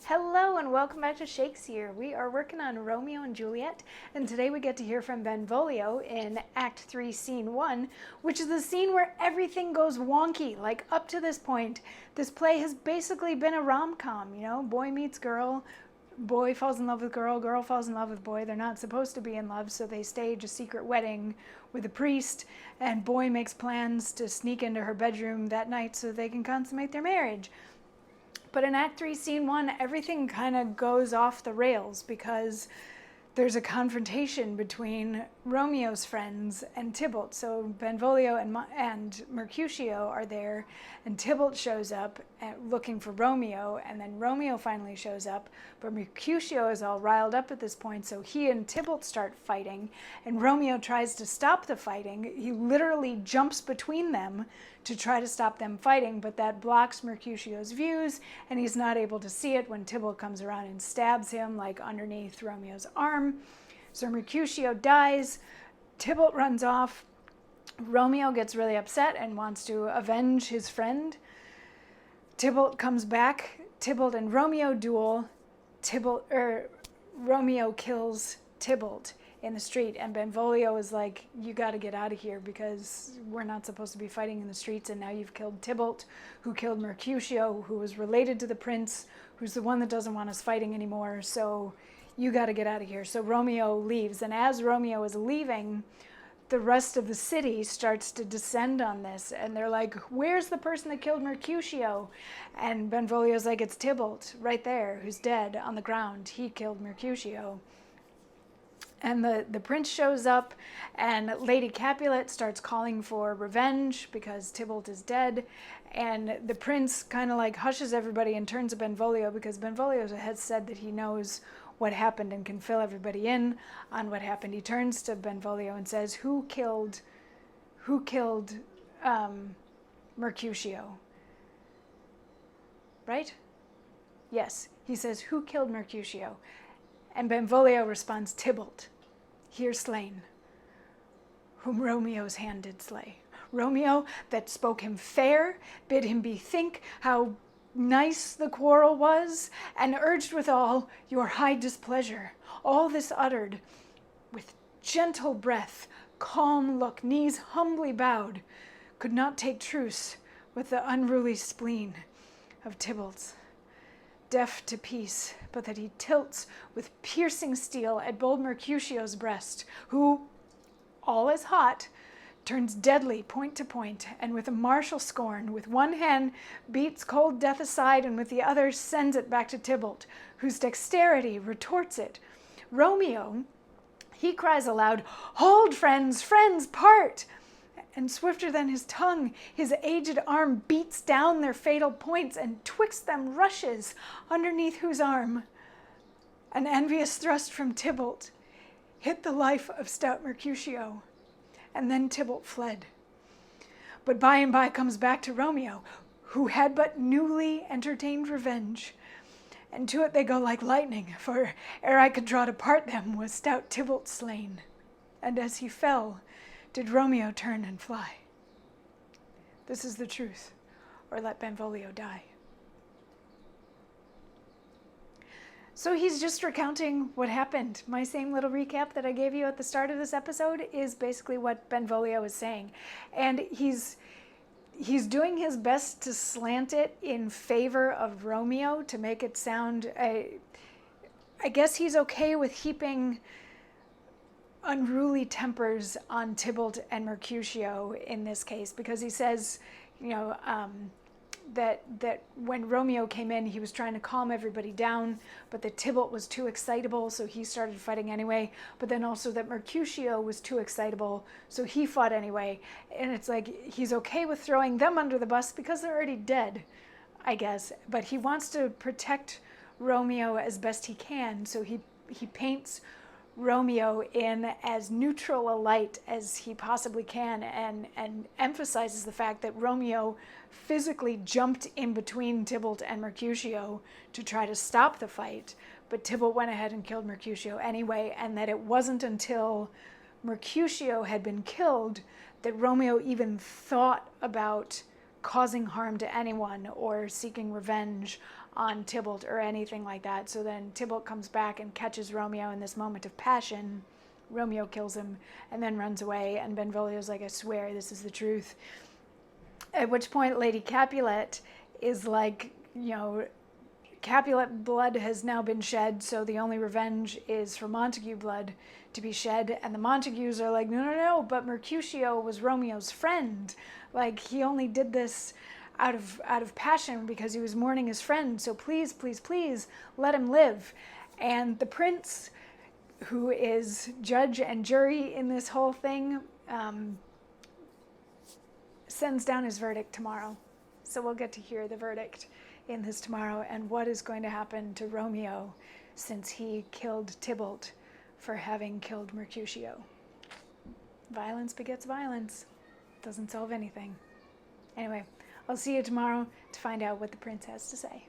Hello and welcome back to Shakesyear. We are working on Romeo and Juliet, and today we get to hear from Benvolio in Act 3, Scene 1, which is the scene where everything goes wonky. Like, up to this point, this play has basically been a rom-com, boy meets girl, boy falls in love with girl, girl falls in love with boy. They're not supposed to be in love, so they stage a secret wedding with a priest, and boy makes plans to sneak into her bedroom that night so they can consummate their marriage. But in Act 3, Scene 1, everything kind of goes off the rails because there's a confrontation between Romeo's friends and Tybalt. So Benvolio and Mercutio are there, and Tybalt shows up looking for Romeo, and then Romeo finally shows up, but Mercutio is all riled up at this point, so he and Tybalt start fighting, and Romeo tries to stop the fighting. He literally jumps between them to try to stop them fighting, but that blocks Mercutio's views, and he's not able to see it when Tybalt comes around and stabs him, like underneath Romeo's arm. So Mercutio dies, Tybalt runs off, Romeo gets really upset and wants to avenge his friend. Tybalt comes back, Tybalt and Romeo duel, Romeo kills Tybalt in the street, and Benvolio is like, you got to get out of here because we're not supposed to be fighting in the streets, and now you've killed Tybalt, who killed Mercutio, who was related to the prince, who's the one that doesn't want us fighting anymore, so you got to get out of here. So Romeo leaves, and as Romeo is leaving, the rest of the city starts to descend on this, and they're like, where's the person that killed Mercutio? And Benvolio's like, it's Tybalt right there, who's dead on the ground. He killed Mercutio. And the prince shows up, and Lady Capulet starts calling for revenge because Tybalt is dead. And the prince kind of like hushes everybody and turns to Benvolio because Benvolio has said that he knows what happened and can fill everybody in on what happened. He turns to Benvolio and says, who killed Mercutio? Right? Yes. He says, who killed Mercutio? And Benvolio responds, Tybalt, here slain, whom Romeo's hand did slay. Romeo that spoke him fair, bid him bethink how nice the quarrel was, and urged withal your high displeasure. All this uttered with gentle breath, calm look, knees humbly bowed, could not take truce with the unruly spleen of Tybalt's. Deaf to peace, but that he tilts with piercing steel at bold Mercutio's breast, who, all is hot, turns deadly point to point, and with a martial scorn, with one hand beats cold death aside, and with the other sends it back to Tybalt, whose dexterity retorts it. Romeo, he cries aloud, hold, friends, friends, part! And swifter than his tongue, his aged arm beats down their fatal points, and twixt them rushes, underneath whose arm an envious thrust from Tybalt hit the life of stout Mercutio, and then Tybalt fled. But by and by comes back to Romeo, who had but newly entertained revenge, and to it they go like lightning, for ere I could draw to part them was stout Tybalt slain, and as he fell, did Romeo turn and fly. This is the truth, or let Benvolio die. So he's just recounting what happened. My same little recap that I gave you at the start of this episode is basically what Benvolio is saying. And he's doing his best to slant it in favor of Romeo to make it sound, I guess he's okay with heaping unruly tempers on Tybalt and Mercutio in this case, because he says, that when Romeo came in, he was trying to calm everybody down, but that Tybalt was too excitable, so he started fighting anyway, but then also that Mercutio was too excitable, so he fought anyway. And it's like, he's okay with throwing them under the bus because they're already dead, I guess, but he wants to protect Romeo as best he can, so he paints Romeo in as neutral a light as he possibly can, and emphasizes the fact that Romeo physically jumped in between Tybalt and Mercutio to try to stop the fight, but Tybalt went ahead and killed Mercutio anyway, and that it wasn't until Mercutio had been killed that Romeo even thought about causing harm to anyone or seeking revenge on Tybalt or anything like that. So then Tybalt comes back and catches Romeo in this moment of passion. Romeo kills him and then runs away, and Benvolio's like, I swear this is the truth. At which point Lady Capulet is like, you know, Capulet blood has now been shed, so the only revenge is for Montague blood to be shed. And the Montagues are like, no, no, no, but Mercutio was Romeo's friend. Like, he only did this out of passion because he was mourning his friend. So please, please, please let him live. And the prince, who is judge and jury in this whole thing, sends down his verdict tomorrow. So we'll get to hear the verdict in this tomorrow and what is going to happen to Romeo since he killed Tybalt for having killed Mercutio. Violence begets violence. Doesn't solve anything. Anyway, I'll see you tomorrow to find out what the prince has to say.